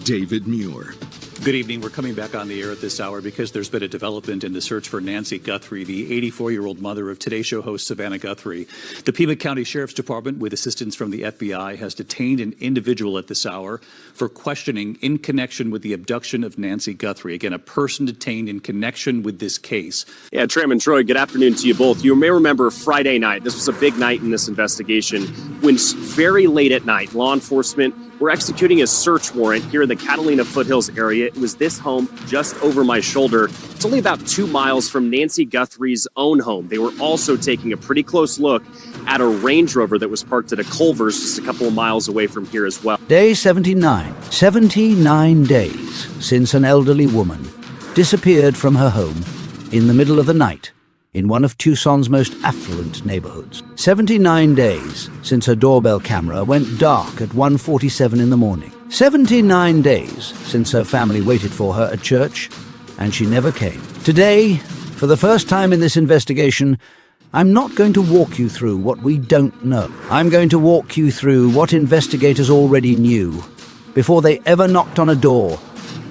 David Muir. Good evening. We're coming back on the air at this hour because there's been a development in the search for Nancy Guthrie, the 84-year-old mother of Today Show host Savannah Guthrie. The Pima County Sheriff's Department, with assistance from the FBI, has detained an individual at this hour for questioning in connection with the abduction of Nancy Guthrie. Again, a person detained in connection with this case. Yeah, Tram and Troy, good afternoon to you both. You may remember Friday night. This was a big night in this investigation when very late at night, law enforcement were executing a search warrant here in the Catalina Foothills area. It was this home just over my shoulder. It's only about 2 miles from Nancy Guthrie's own home. They were also taking a pretty close look at a Range Rover that was parked at a Culver's just a couple of miles away from here as well. Day 79. 79 days since an elderly woman disappeared from her home in the middle of the night in one of Tucson's most affluent neighborhoods. 79 days since her doorbell camera went dark at 1:47 in the morning. 79 days since her family waited for her at church, and she never came. Today, for the first time in this investigation, I'm not going to walk you through what we don't know. I'm going to walk you through what investigators already knew before they ever knocked on a door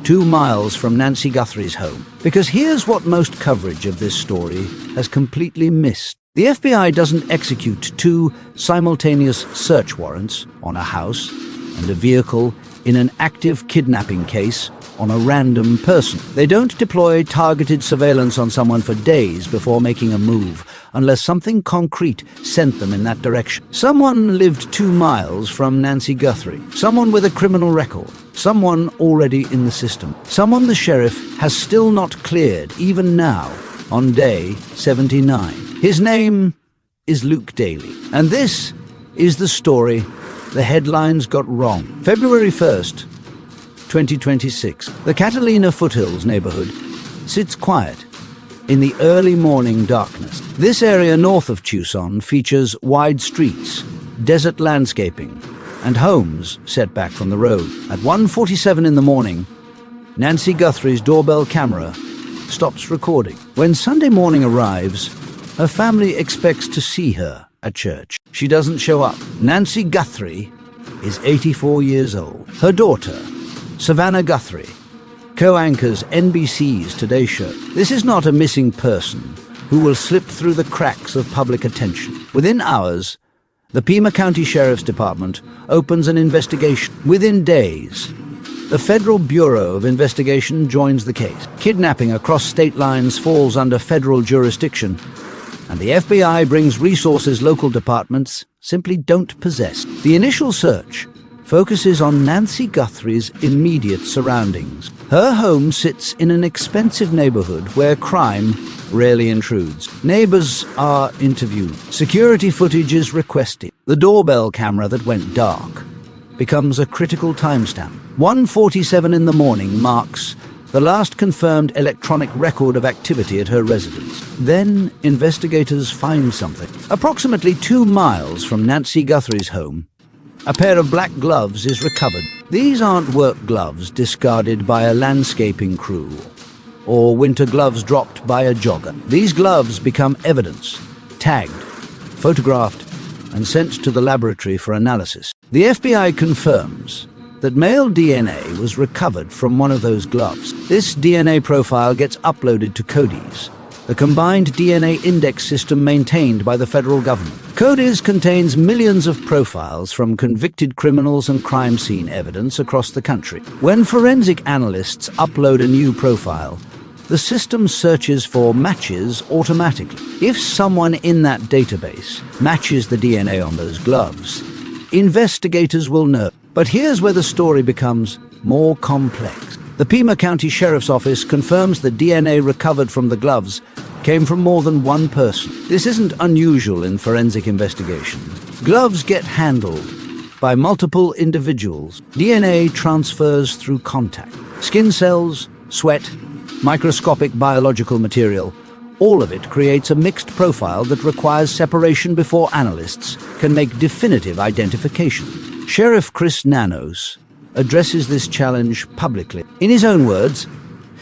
2 miles from Nancy Guthrie's home. Because here's what most coverage of this story has completely missed. The FBI doesn't execute 2 simultaneous search warrants on a house and a vehicle in an active kidnapping case on a random person. They don't deploy targeted surveillance on someone for days before making a move, unless something concrete sent them in that direction. Someone lived 2 miles from Nancy Guthrie. Someone with a criminal record. Someone already in the system. Someone the sheriff has still not cleared, even now, on day 79. His name is Luke Daly. And this is the story the headlines got wrong. February 1st, 2026. The Catalina Foothills neighborhood sits quiet in the early morning darkness. This area north of Tucson features wide streets, desert landscaping, and homes set back from the road. At 1:47 in the morning, Nancy Guthrie's doorbell camera stops recording. When Sunday morning arrives, her family expects to see her at church. She doesn't show up. Nancy Guthrie is 84 years old. Her daughter, Savannah Guthrie, co-anchors NBC's Today Show. This is not a missing person who will slip through the cracks of public attention. Within hours, the Pima County Sheriff's Department opens an investigation. Within days, the Federal Bureau of Investigation joins the case. Kidnapping across state lines falls under federal jurisdiction, and the FBI brings resources local departments simply don't possess. The initial search focuses on Nancy Guthrie's immediate surroundings. Her home sits in an expensive neighborhood where crime rarely intrudes. Neighbors are interviewed. Security footage is requested. The doorbell camera that went dark becomes a critical timestamp. 1:47 in the morning marks the last confirmed electronic record of activity at her residence. Then investigators find something. Approximately 2 miles from Nancy Guthrie's home, a pair of black gloves is recovered. These aren't work gloves discarded by a landscaping crew or winter gloves dropped by a jogger. These gloves become evidence, tagged, photographed, and sent to the laboratory for analysis. The FBI confirms that male DNA was recovered from one of those gloves. This DNA profile gets uploaded to CODIS, the combined DNA index system maintained by the federal government. CODIS contains millions of profiles from convicted criminals and crime scene evidence across the country. When forensic analysts upload a new profile, the system searches for matches automatically. If someone in that database matches the DNA on those gloves, investigators will know. But here's where the story becomes more complex. The Pima County Sheriff's Office confirms the DNA recovered from the gloves came from more than one person. This isn't unusual in forensic investigations. Gloves get handled by multiple individuals. DNA transfers through contact. Skin cells, sweat, microscopic biological material, all of it creates a mixed profile that requires separation before analysts can make definitive identification. Sheriff Chris Nanos addresses this challenge publicly. In his own words,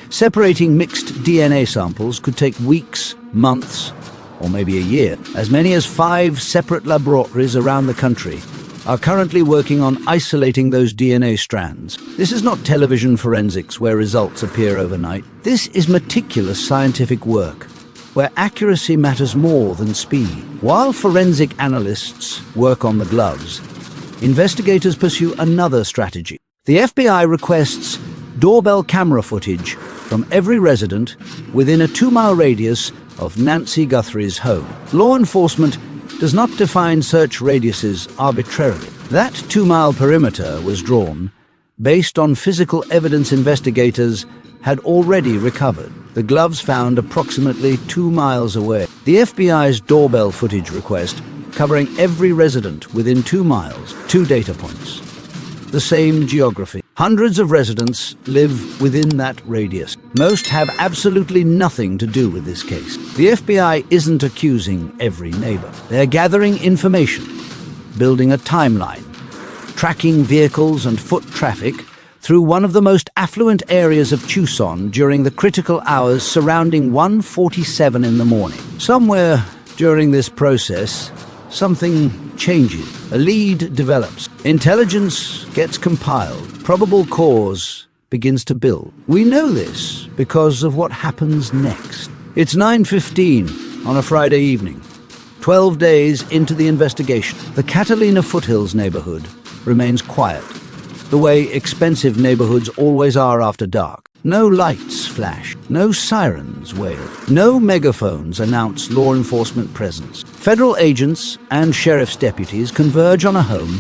separating mixed DNA samples could take weeks, months, or maybe a year. As many as 5 separate laboratories around the country are currently working on isolating those DNA strands. This is not television forensics where results appear overnight. This is meticulous scientific work, where accuracy matters more than speed. While forensic analysts work on the gloves, investigators pursue another strategy. The FBI requests doorbell camera footage from every resident within a 2-mile radius of Nancy Guthrie's home. Law enforcement does not define search radiuses arbitrarily. That 2-mile perimeter was drawn based on physical evidence investigators had already recovered. The gloves found approximately 2 miles away. The FBI's doorbell footage request, covering every resident within 2 miles, 2 data points. The same geography. Hundreds of residents live within that radius. Most have absolutely nothing to do with this case. The FBI isn't accusing every neighbor. They're gathering information, building a timeline, tracking vehicles and foot traffic through one of the most affluent areas of Tucson during the critical hours surrounding 1:47 in the morning. Somewhere during this process, something changes. A lead develops. Intelligence gets compiled. Probable cause begins to build. We know this because of what happens next. It's 9:15 on a Friday evening, 12 days into the investigation. The Catalina Foothills neighborhood remains quiet, the way expensive neighborhoods always are after dark. No lights flash, no sirens wail, no megaphones announce law enforcement presence. Federal agents and sheriff's deputies converge on a home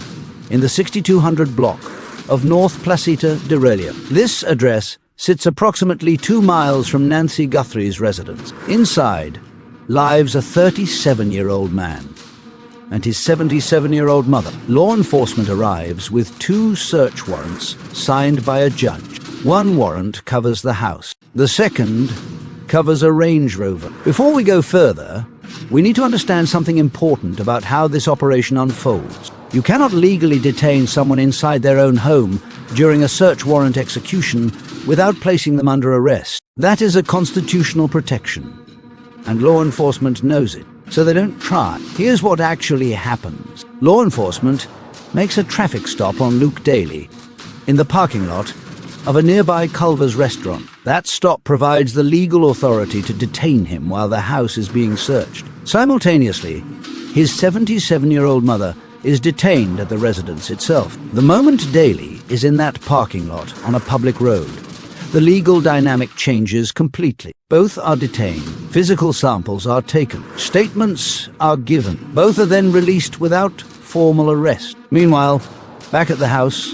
in the 6200 block of North Placita de Relia. This address sits approximately 2 miles from Nancy Guthrie's residence. Inside lives a 37-year-old man and his 77-year-old mother. Law enforcement arrives with 2 search warrants signed by a judge. One warrant covers the house. The second covers a Range Rover. Before we go further, we need to understand something important about how this operation unfolds. You cannot legally detain someone inside their own home during a search warrant execution without placing them under arrest. That is a constitutional protection, and law enforcement knows it, so they don't try. Here's what actually happens. Law enforcement makes a traffic stop on Luke Daly in the parking lot of a nearby Culver's restaurant. That stop provides the legal authority to detain him while the house is being searched. Simultaneously, his 77-year-old mother is detained at the residence itself. The moment Daly is in that parking lot on a public road, the legal dynamic changes completely. Both are detained. Physical samples are taken. Statements are given. Both are then released without formal arrest. Meanwhile, back at the house,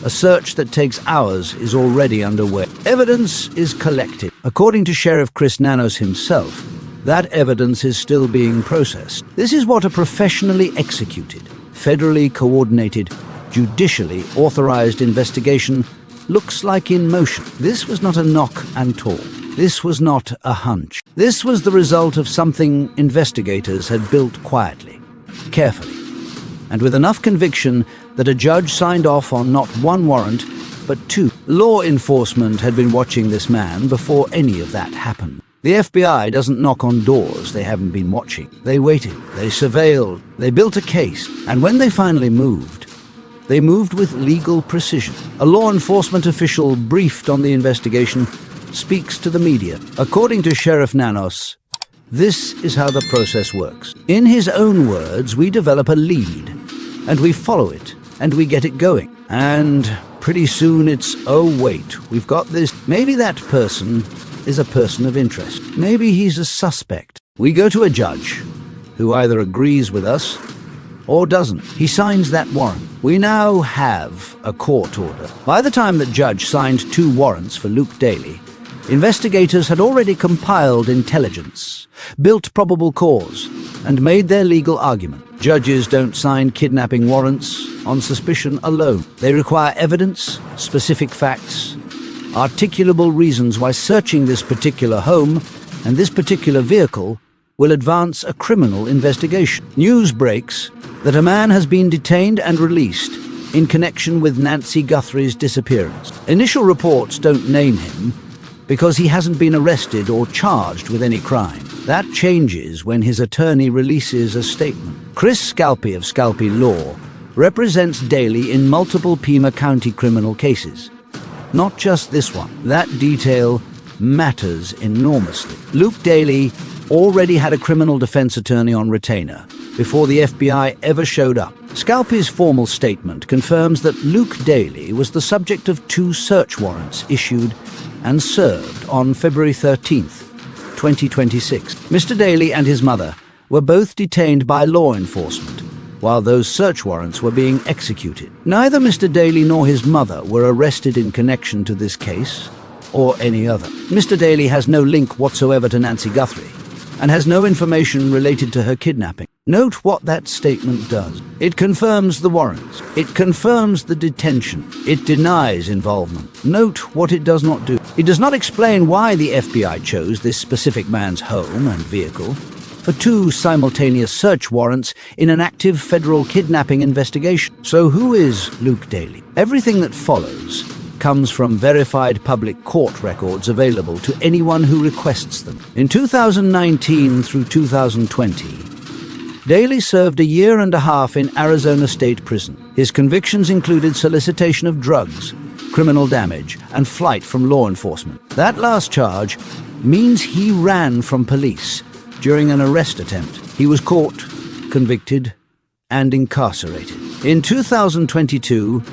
a search that takes hours is already underway. Evidence is collected. According to Sheriff Chris Nanos himself, that evidence is still being processed. This is what a professionally executed, federally coordinated, judicially authorized investigation looks like in motion. This was not a knock and talk. This was not a hunch. This was the result of something investigators had built quietly, carefully, and with enough conviction that a judge signed off on not 1 warrant, but 2. Law enforcement had been watching this man before any of that happened. The FBI doesn't knock on doors they haven't been watching. They waited, they surveilled, they built a case, and when they finally moved, they moved with legal precision. A law enforcement official briefed on the investigation speaks to the media. According to Sheriff Nanos, this is how the process works. In his own words, we develop a lead, and we follow it, and we get it going. And pretty soon it's, oh wait, we've got this. Maybe that person is a person of interest. Maybe he's a suspect. We go to a judge who either agrees with us or doesn't. He signs that warrant. We now have a court order. By the time the judge signed 2 warrants for Luke Daly, investigators had already compiled intelligence, built probable cause, and made their legal argument. Judges don't sign kidnapping warrants on suspicion alone. They require evidence, specific facts, articulable reasons why searching this particular home and this particular vehicle will advance a criminal investigation. News breaks that a man has been detained and released in connection with Nancy Guthrie's disappearance. Initial reports don't name him because he hasn't been arrested or charged with any crime. That changes when his attorney releases a statement. Chris Scalpi of Scalpi Law represents Daly in multiple Pima County criminal cases. Not just this one. That detail matters enormously. Luke Daly already had a criminal defense attorney on retainer before the FBI ever showed up. Scalpy's formal statement confirms that Luke Daly was the subject of 2 search warrants issued and served on February 13th, 2026. Mr. Daly and his mother were both detained by law enforcement while those search warrants were being executed. Neither Mr. Daly nor his mother were arrested in connection to this case or any other. Mr. Daly has no link whatsoever to Nancy Guthrie and has no information related to her kidnapping. Note what that statement does. It confirms the warrants. It confirms the detention. It denies involvement. Note what it does not do. It does not explain why the FBI chose this specific man's home and vehicle for 2 simultaneous search warrants in an active federal kidnapping investigation. So who is Luke Daly? Everything that follows comes from verified public court records available to anyone who requests them. In 2019 through 2020, Daly served a year and a half in Arizona State Prison. His convictions included solicitation of drugs, criminal damage, and flight from law enforcement. That last charge means he ran from police during an arrest attempt. He was caught, convicted, and incarcerated. In 2022,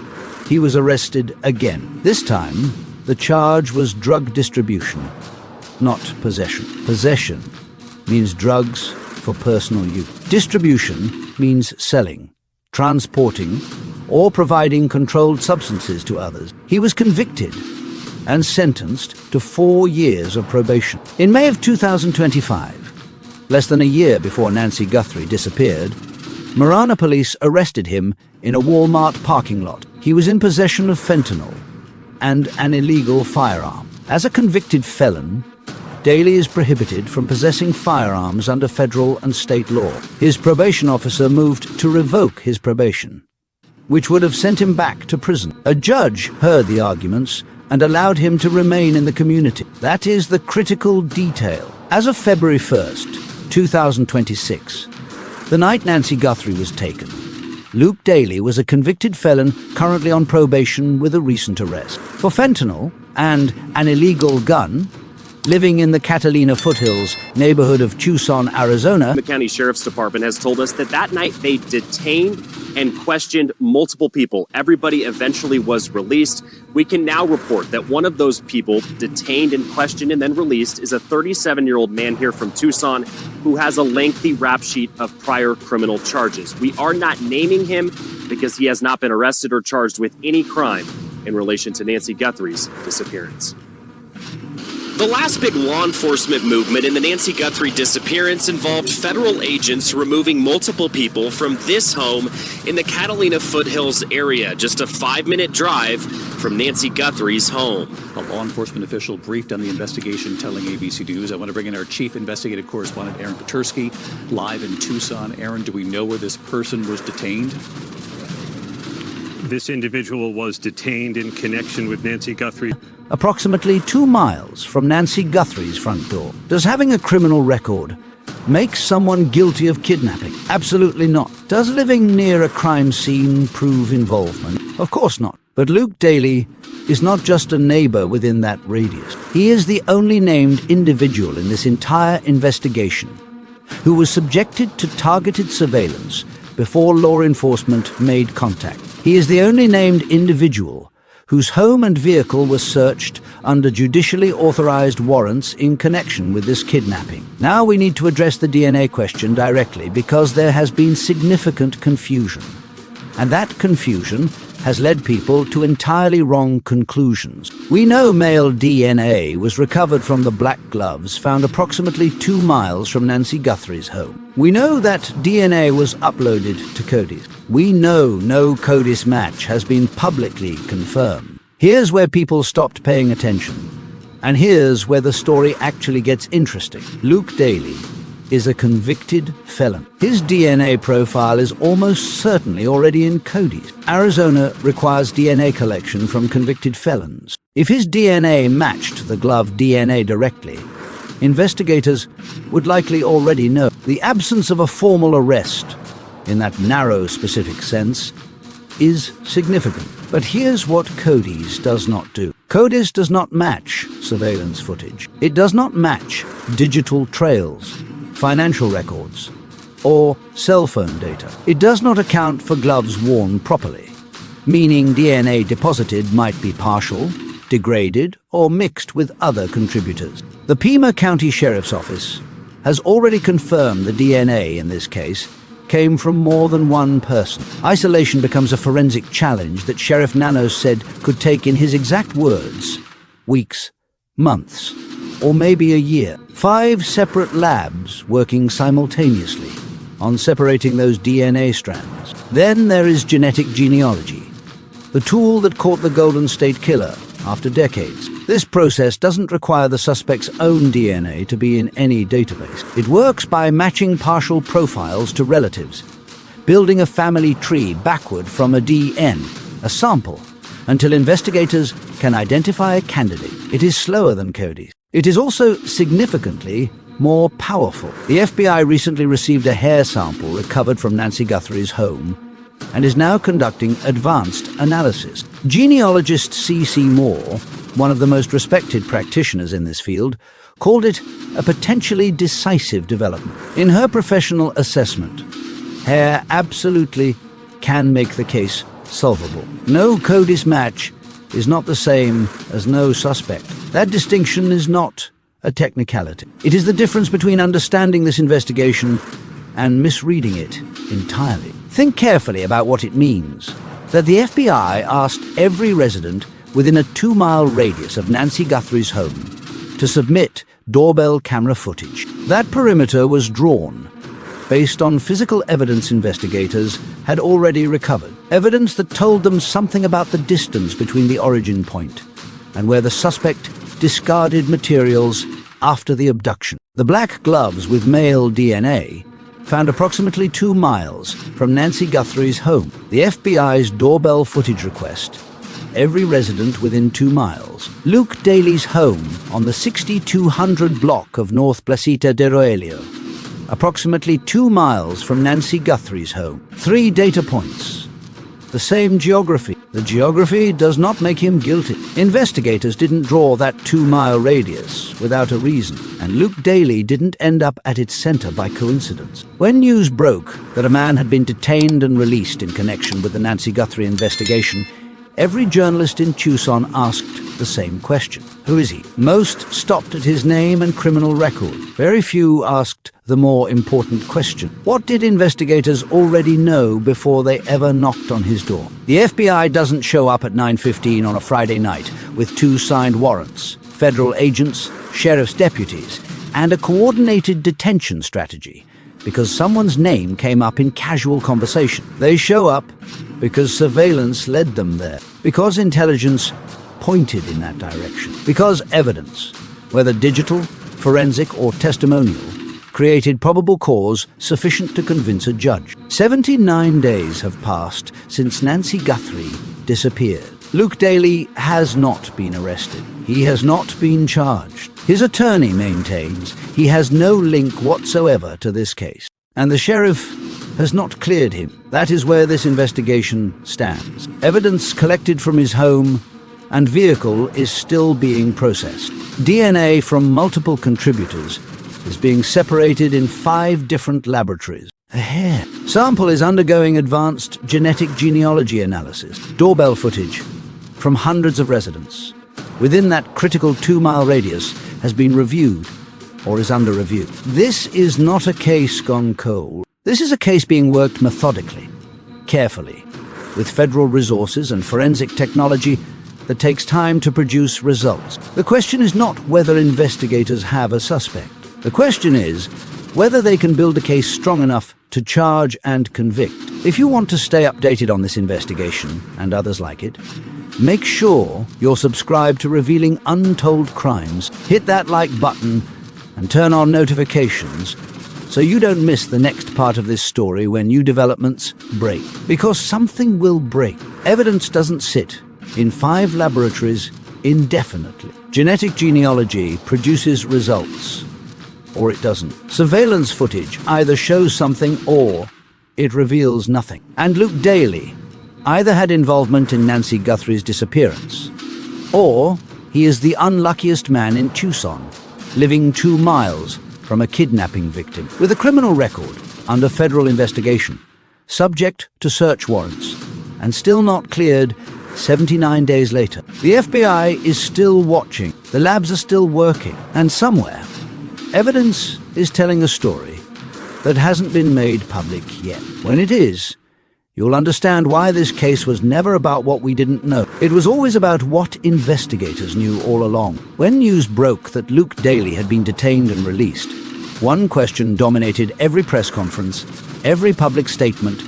he was arrested again. This time, the charge was drug distribution, not possession. Possession means drugs for personal use. Distribution means selling, transporting, or providing controlled substances to others. He was convicted and sentenced to 4 years of probation. In May of 2025, less than a year before Nancy Guthrie disappeared, Marana police arrested him in a Walmart parking lot. He was in possession of fentanyl and an illegal firearm. As a convicted felon, Daly is prohibited from possessing firearms under federal and state law. His probation officer moved to revoke his probation, which would have sent him back to prison. A judge heard the arguments and allowed him to remain in the community. That is the critical detail. As of February 1st, 2026, the night Nancy Guthrie was taken, Luke Daly was a convicted felon currently on probation with a recent arrest. For fentanyl and an illegal gun, living in the Catalina foothills neighborhood of Tucson, Arizona. The county sheriff's department has told us that that night they detained and questioned multiple people. Everybody eventually was released. We can now report that one of those people detained and questioned and then released is a 37-year-old man here from Tucson who has a lengthy rap sheet of prior criminal charges. We are not naming him because he has not been arrested or charged with any crime in relation to Nancy Guthrie's disappearance. The last big law enforcement movement in the Nancy Guthrie disappearance involved federal agents removing multiple people from this home in the Catalina foothills area, just a 5-minute drive from Nancy Guthrie's home. A law enforcement official briefed on the investigation, telling ABC News. I want to bring in our chief investigative correspondent, Aaron Petersky, live in Tucson. Aaron, do we know where this person was detained? This individual was detained in connection with Nancy Guthrie. Approximately 2 miles from Nancy Guthrie's front door. Does having a criminal record make someone guilty of kidnapping? Absolutely not. Does living near a crime scene prove involvement? Of course not. But Luke Daly is not just a neighbor within that radius. He is the only named individual in this entire investigation who was subjected to targeted surveillance before law enforcement made contact. He is the only named individual whose home and vehicle was searched under judicially authorized warrants in connection with this kidnapping. Now we need to address the DNA question directly because there has been significant confusion. And that confusion has led people to entirely wrong conclusions. We know male DNA was recovered from the black gloves found approximately 2 miles from Nancy Guthrie's home. We know that DNA was uploaded to CODIS. We know no CODIS match has been publicly confirmed. Here's where people stopped paying attention. And here's where the story actually gets interesting. Luke Daly is a convicted felon. His DNA profile is almost certainly already in CODIS. Arizona requires DNA collection from convicted felons. If his DNA matched the glove DNA directly, investigators would likely already know. The absence of a formal arrest, in that narrow specific sense, is significant. But here's what CODIS does not do. CODIS does not match surveillance footage. It does not match digital trails, financial records, or cell phone data. It does not account for gloves worn properly, meaning DNA deposited might be partial, degraded, or mixed with other contributors. The Pima County Sheriff's Office has already confirmed the DNA in this case came from more than one person. Isolation becomes a forensic challenge that Sheriff Nanos said could take, in his exact words, weeks, months, or maybe a year. 5 separate labs working simultaneously on separating those DNA strands. Then there is genetic genealogy, the tool that caught the Golden State Killer after decades. This process doesn't require the suspect's own DNA to be in any database. It works by matching partial profiles to relatives, building a family tree backward from a DN, a sample, until investigators can identify a candidate. It is slower than CODIS. It is also significantly more powerful. The FBI recently received a hair sample recovered from Nancy Guthrie's home and is now conducting advanced analysis. Genealogist C.C. Moore, one of the most respected practitioners in this field, called it a potentially decisive development. In her professional assessment, hair absolutely can make the case solvable. No CODIS match is not the same as no suspect. That distinction is not a technicality. It is the difference between understanding this investigation and misreading it entirely. Think carefully about what it means that the FBI asked every resident within a 2-mile radius of Nancy Guthrie's home to submit doorbell camera footage. That perimeter was drawn based on physical evidence investigators had already recovered, evidence that told them something about the distance between the origin point and where the suspect discarded materials after the abduction. The black gloves with male DNA found approximately 2 miles from Nancy Guthrie's home. The FBI's doorbell footage request, every resident within 2 miles. Luke Daly's home on the 6200 block of North Placita de Roelio, approximately 2 miles from Nancy Guthrie's home. 3 data points. The same geography. The geography does not make him guilty. Investigators didn't draw that 2-mile radius without a reason, and Luke Daly didn't end up at its center by coincidence. When news broke that a man had been detained and released in connection with the Nancy Guthrie investigation, every journalist in Tucson asked the same question. Who is he? Most stopped at his name and criminal record. Very few asked the more important question. What did investigators already know before they ever knocked on his door? The FBI doesn't show up at 9:15 on a Friday night with 2 signed warrants, federal agents, sheriff's deputies, and a coordinated detention strategy because someone's name came up in casual conversation. They show up because surveillance led them there, because intelligence pointed in that direction, because evidence, whether digital, forensic, or testimonial, created probable cause sufficient to convince a judge. 79 days have passed since Nancy Guthrie disappeared. Luke Daly has not been arrested. He has not been charged. His attorney maintains he has no link whatsoever to this case, and the sheriff has not cleared him. That is where this investigation stands. Evidence collected from his home and vehicle is still being processed. DNA from multiple contributors is being separated in 5 different laboratories. A hair sample is undergoing advanced genetic genealogy analysis. Doorbell footage from hundreds of residents within that critical 2-mile radius has been reviewed or is under review. This is not a case gone cold. This is a case being worked methodically, carefully, with federal resources and forensic technology that takes time to produce results. The question is not whether investigators have a suspect. The question is whether they can build a case strong enough to charge and convict. If you want to stay updated on this investigation and others like it, make sure you're subscribed to Revealing Untold Crimes. Hit that like button and turn on notifications so you don't miss the next part of this story when new developments break. Because something will break. Evidence doesn't sit in 5 laboratories indefinitely. Genetic genealogy produces results, or it doesn't. Surveillance footage either shows something or it reveals nothing. And Luke Daly, either had involvement in Nancy Guthrie's disappearance, or he is the unluckiest man in Tucson, living 2 miles from a kidnapping victim, with a criminal record under federal investigation, subject to search warrants, and still not cleared 79 days later. The FBI is still watching, the labs are still working, and somewhere, evidence is telling a story that hasn't been made public yet. When it is, you'll understand why this case was never about what we didn't know. It was always about what investigators knew all along. When news broke that Luke Daly had been detained and released, one question dominated every press conference, every public statement,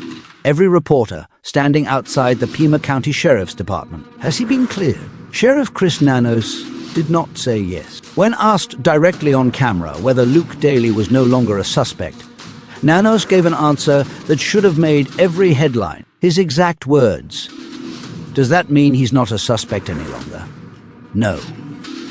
every reporter standing outside the Pima County Sheriff's Department. Has he been cleared? Sheriff Chris Nanos did not say yes. When asked directly on camera whether Luke Daly was no longer a suspect, Nanos gave an answer that should have made every headline. His exact words: "Does that mean he's not a suspect any longer? No.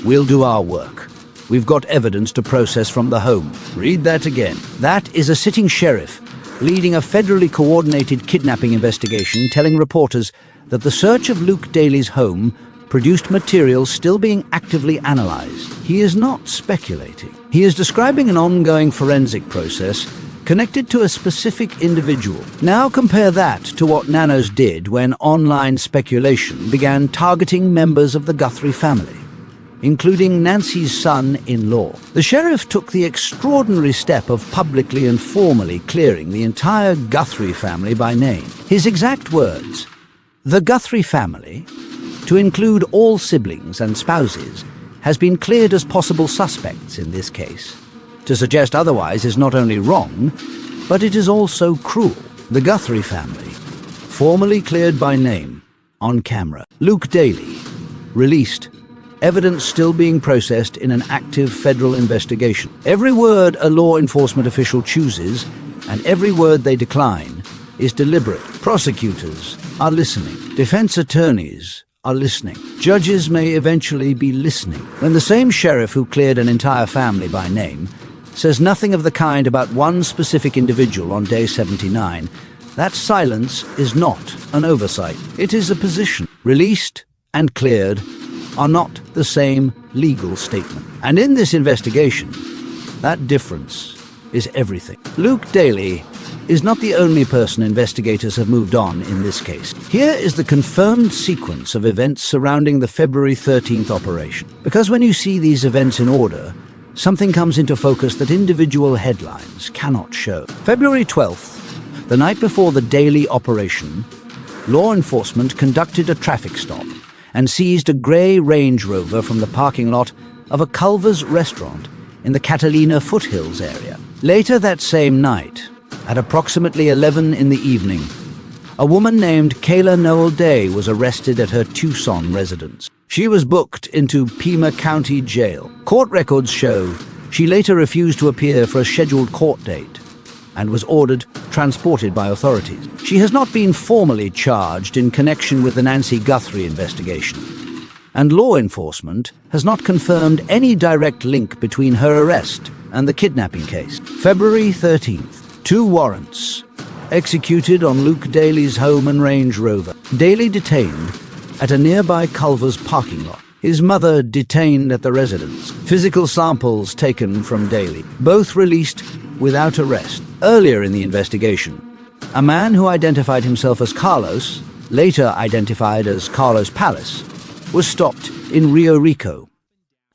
We'll do our work. We've got evidence to process from the home." Read that again. That is a sitting sheriff leading a federally coordinated kidnapping investigation, telling reporters that the search of Luke Daly's home produced material still being actively analyzed. He is not speculating. He is describing an ongoing forensic process connected to a specific individual. Now compare that to what Nanos did when online speculation began targeting members of the Guthrie family, including Nancy's son-in-law. The sheriff took the extraordinary step of publicly and formally clearing the entire Guthrie family by name. His exact words: "The Guthrie family, to include all siblings and spouses, has been cleared as possible suspects in this case." To suggest otherwise is not only wrong, but it is also cruel. The Guthrie family, formally cleared by name, on camera. Luke Daly, released. Evidence still being processed in an active federal investigation. Every word a law enforcement official chooses, and every word they decline, is deliberate. Prosecutors are listening. Defense attorneys are listening. Judges may eventually be listening. When the same sheriff who cleared an entire family by name says nothing of the kind about one specific individual on day 79, that silence is not an oversight. It is a position. Released and cleared are not the same legal statement. And in this investigation, that difference is everything. Luke Daly is not the only person investigators have moved on in this case. Here is the confirmed sequence of events surrounding the February 13th operation. Because when you see these events in order, something comes into focus that individual headlines cannot show. February 12th, the night before the Daly operation, law enforcement conducted a traffic stop and seized a grey Range Rover from the parking lot of a Culver's restaurant in the Catalina foothills area. Later that same night, at approximately 11 in the evening, a woman named Kayla Noel Day was arrested at her Tucson residence. She was booked into Pima County Jail. Court records show she later refused to appear for a scheduled court date and was ordered transported by authorities. She has not been formally charged in connection with the Nancy Guthrie investigation, and law enforcement has not confirmed any direct link between her arrest and the kidnapping case. February 13th, 2 warrants executed on Luke Daly's home and Range Rover. Daly detained at a nearby Culver's parking lot. His mother detained at the residence. Physical samples taken from Daly. Both released without arrest. Earlier in the investigation, a man who identified himself as Carlos, later identified as Carlos Palace, was stopped in Rio Rico,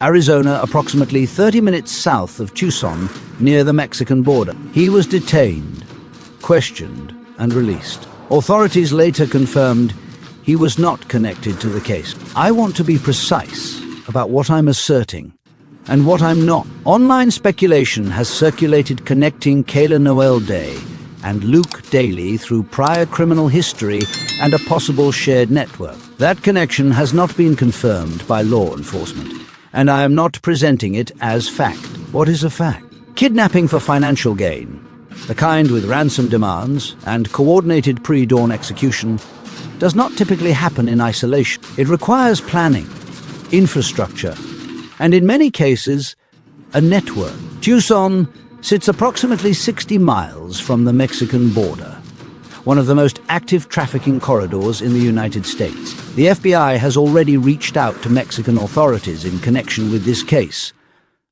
Arizona, approximately 30 minutes south of Tucson, near the Mexican border. He was detained, questioned, and released. Authorities later confirmed he was not connected to the case. I want to be precise about what I'm asserting and what I'm not. Online speculation has circulated connecting Kayla Noel Day and Luke Daly through prior criminal history and a possible shared network. That connection has not been confirmed by law enforcement, and I am not presenting it as fact. What is a fact? Kidnapping for financial gain, the kind with ransom demands and coordinated pre-dawn execution, does not typically happen in isolation. It requires planning, infrastructure, and in many cases, a network. Tucson sits approximately 60 miles from the Mexican border, one of the most active trafficking corridors in the United States. The FBI has already reached out to Mexican authorities in connection with this case.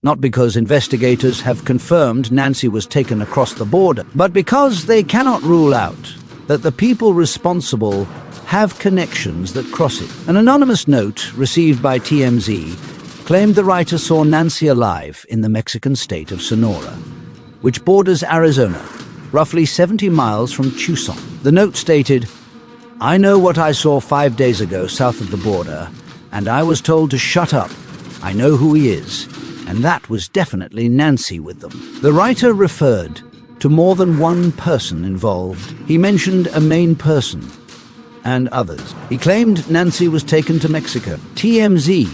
Not because investigators have confirmed Nancy was taken across the border, but because they cannot rule out that the people responsible have connections that cross it. An anonymous note received by TMZ claimed the writer saw Nancy alive in the Mexican state of Sonora, which borders Arizona, roughly 70 miles from Tucson. The note stated, "I know what I saw 5 days ago south of the border, and I was told to shut up. I know who he is, and that was definitely Nancy with them." The writer referred to more than one person involved. He mentioned a main person and others. He claimed Nancy was taken to Mexico. TMZ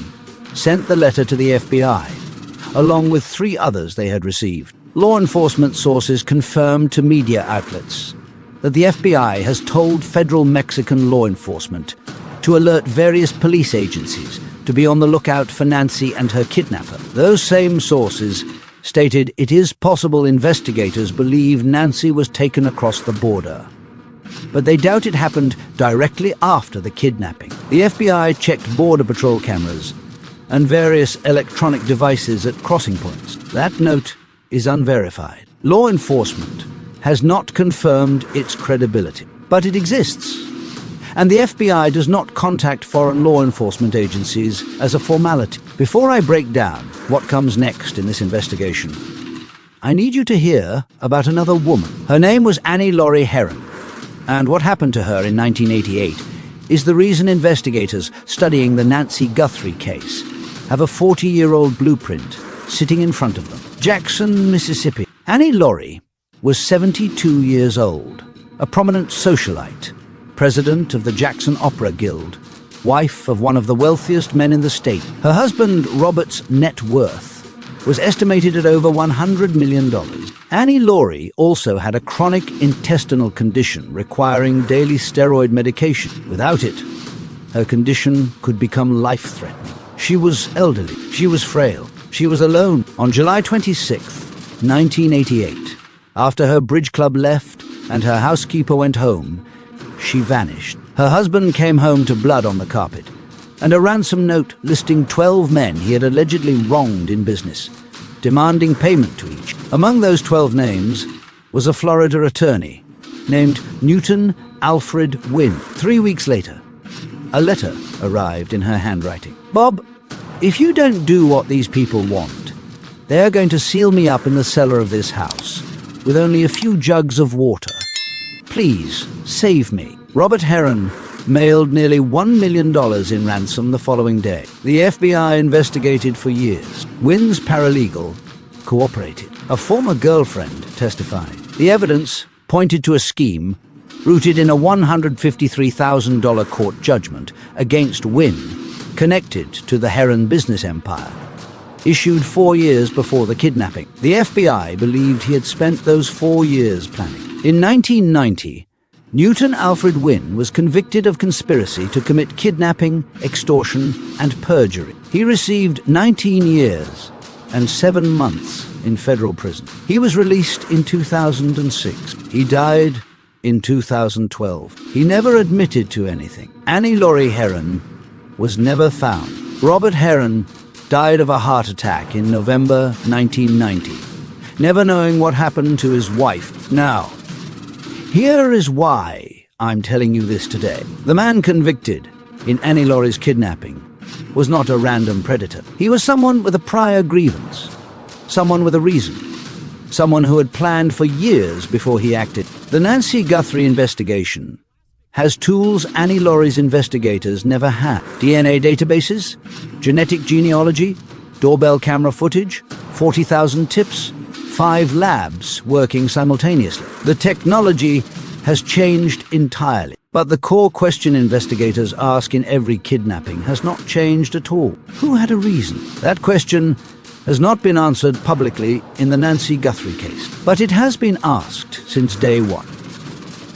sent the letter to the FBI, along with 3 others they had received. Law enforcement sources confirmed to media outlets that the FBI has told federal Mexican law enforcement to alert various police agencies to be on the lookout for Nancy and her kidnapper. Those same sources stated it is possible investigators believe Nancy was taken across the border, but they doubt it happened directly after the kidnapping. The FBI checked Border Patrol cameras and various electronic devices at crossing points. That note is unverified. Law enforcement has not confirmed its credibility, but it exists. And the FBI does not contact foreign law enforcement agencies as a formality. Before I break down what comes next in this investigation, I need you to hear about another woman. Her name was Annie Laurie Heron, and what happened to her in 1988 is the reason investigators studying the Nancy Guthrie case have a 40-year-old blueprint sitting in front of them. Jackson, Mississippi. Annie Laurie was 72 years old, a prominent socialite, president of the Jackson Opera Guild, wife of one of the wealthiest men in the state. Her husband, Robert's net worth was estimated at over $100 million. Annie Laurie also had a chronic intestinal condition requiring daily steroid medication. Without it, her condition could become life-threatening. She was elderly. She was frail. She was alone. On July 26, 1988, after her bridge club left and her housekeeper went home, she vanished. Her husband came home to blood on the carpet and a ransom note listing 12 men he had allegedly wronged in business, demanding payment to each. Among those 12 names was a Florida attorney named Newton Alfred Wynn. 3 weeks later, a letter arrived in her handwriting. "Bob, if you don't do what these people want, they're going to seal me up in the cellar of this house with only a few jugs of water. Please, save me." Robert Heron mailed nearly $1 million in ransom the following day. The FBI investigated for years. Wynn's paralegal cooperated. A former girlfriend testified. The evidence pointed to a scheme rooted in a $153,000 court judgment against Wynn, connected to the Heron business empire, issued 4 years before the kidnapping. The FBI believed he had spent those 4 years planning. In 1990, Newton Alfred Wynn was convicted of conspiracy to commit kidnapping, extortion, and perjury. He received 19 years and 7 months in federal prison. He was released in 2006. He died in 2012. He never admitted to anything. Annie Laurie Heron was never found. Robert Heron died of a heart attack in November 1990, never knowing what happened to his wife. Now, here is why I'm telling you this today. The man convicted in Annie Laurie's kidnapping was not a random predator. He was someone with a prior grievance, someone with a reason, someone who had planned for years before he acted. The Nancy Guthrie investigation has tools Annie Laurie's investigators never had. DNA databases, genetic genealogy, doorbell camera footage, 40,000 tips, 5 labs working simultaneously. The technology has changed entirely, but the core question investigators ask in every kidnapping has not changed at all. Who had a reason? That question has not been answered publicly in the Nancy Guthrie case, but it has been asked since day one.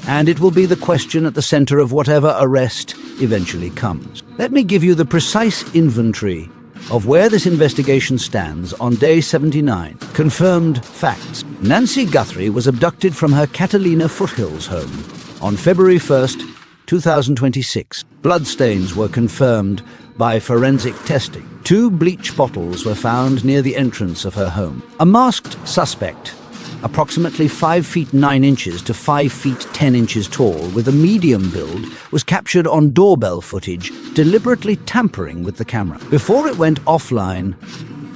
And it will be the question at the center of whatever arrest eventually comes. Let me give you the precise inventory of where this investigation stands on day 79. Confirmed facts. Nancy Guthrie was abducted from her Catalina foothills home On February 1st, 2026, bloodstains were confirmed by forensic testing. 2 bleach bottles were found near the entrance of her home. A masked suspect, approximately 5 feet 9 inches to 5 feet 10 inches tall, with a medium build, was captured on doorbell footage, deliberately tampering with the camera. Before it went offline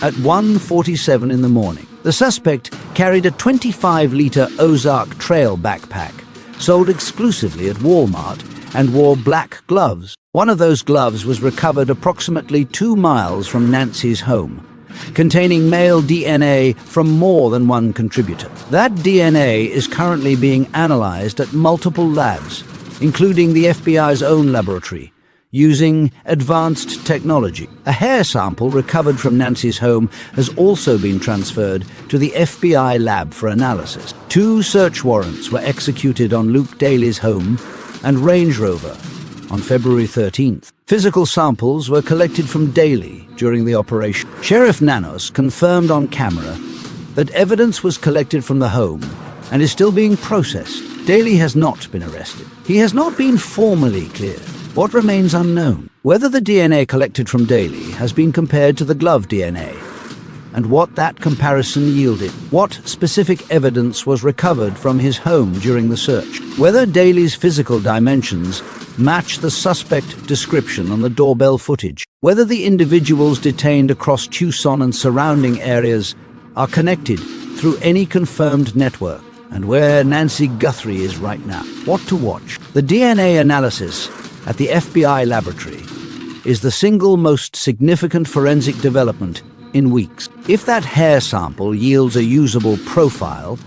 at 1:47 in the morning, the suspect carried a 25-liter Ozark Trail backpack, sold exclusively at Walmart, and wore black gloves. One of those gloves was recovered approximately 2 miles from Nancy's home, containing male DNA from more than one contributor. That DNA is currently being analyzed at multiple labs, including the FBI's own laboratory, using advanced technology. A hair sample recovered from Nancy's home has also been transferred to the FBI lab for analysis. 2 search warrants were executed on Luke Daly's home and Range Rover on February 13th. Physical samples were collected from Daly during the operation. Sheriff Nanos confirmed on camera that evidence was collected from the home and is still being processed. Daly has not been arrested. He has not been formally cleared. What remains unknown? Whether the DNA collected from Daly has been compared to the glove DNA, and what that comparison yielded. What specific evidence was recovered from his home during the search? Whether Daly's physical dimensions match the suspect description on the doorbell footage. Whether the individuals detained across Tucson and surrounding areas are connected through any confirmed network. And where Nancy Guthrie is right now. What to watch? The DNA analysis at the FBI laboratory is the single most significant forensic development in weeks. If that hair sample yields a usable profile,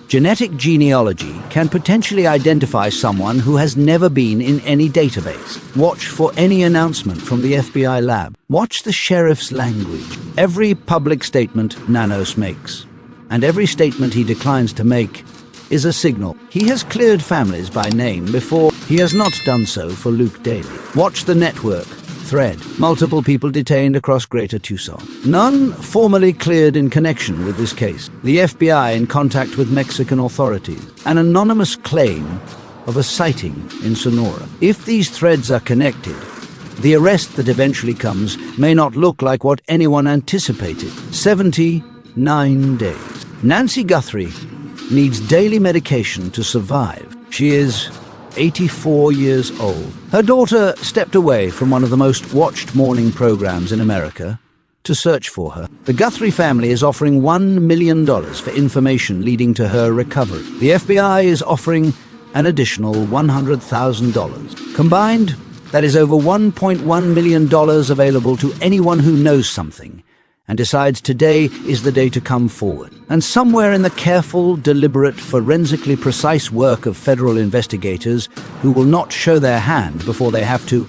genetic genealogy can potentially identify someone who has never been in any database. Watch for any announcement from the FBI lab. Watch the sheriff's language. Every public statement Nanos makes, and every statement he declines to make, is a signal. He has cleared families by name before. He has not done so for Luke Daly. Watch the network thread. Multiple people detained across Greater Tucson. None formally cleared in connection with this case. The FBI in contact with Mexican authorities. An anonymous claim of a sighting in Sonora. If these threads are connected, the arrest that eventually comes may not look like what anyone anticipated. 79 days. Nancy Guthrie needs daily medication to survive. She is 84 years old. Her daughter stepped away from one of the most watched morning programs in America to search for her. The Guthrie family is offering $1 million for information leading to her recovery. The FBI is offering an additional $100,000. Combined, that is over $1.1 million available to anyone who knows something and decides today is the day to come forward. And somewhere in the careful, deliberate, forensically precise work of federal investigators who will not show their hand before they have to,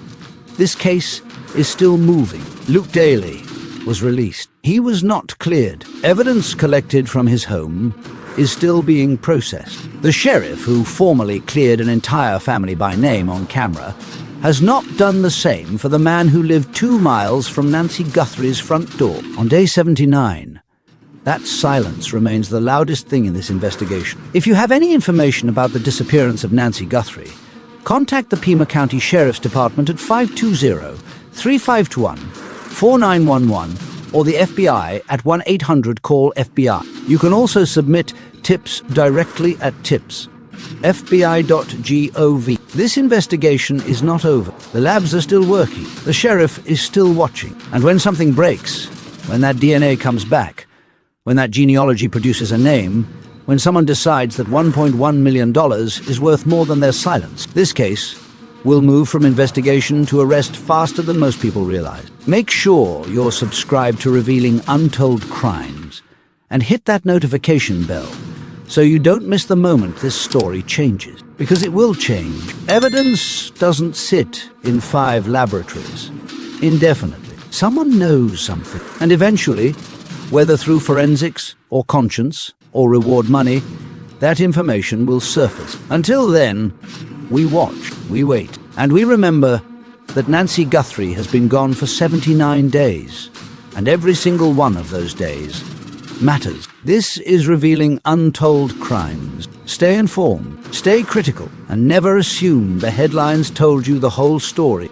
this case is still moving. Luke Daly was released. He was not cleared. Evidence collected from his home is still being processed. The sheriff, who formally cleared an entire family by name on camera, has not done the same for the man who lived 2 miles from Nancy Guthrie's front door. On day 79, that silence remains the loudest thing in this investigation. If you have any information about the disappearance of Nancy Guthrie, contact the Pima County Sheriff's Department at 520-351-4911 or the FBI at 1-800-CALL-FBI. You can also submit tips directly at tips. FBI.gov. This investigation is not over. The labs are still working. The sheriff is still watching. And when something breaks, when that DNA comes back, when that genealogy produces a name, when someone decides that $1.1 million is worth more than their silence, this case will move from investigation to arrest faster than most people realize. Make sure you're subscribed to Revealing Untold Crimes and hit that notification bell so you don't miss the moment this story changes, because it will change. Evidence doesn't sit in 5 laboratories indefinitely. Someone knows something, and eventually, whether through forensics or conscience or reward money, that information will surface. Until then, we watch, we wait, and we remember that Nancy Guthrie has been gone for 79 days, and every single one of those days matters. This is Revealing Untold Crimes. Stay informed. Stay critical and never assume the headlines told you the whole story.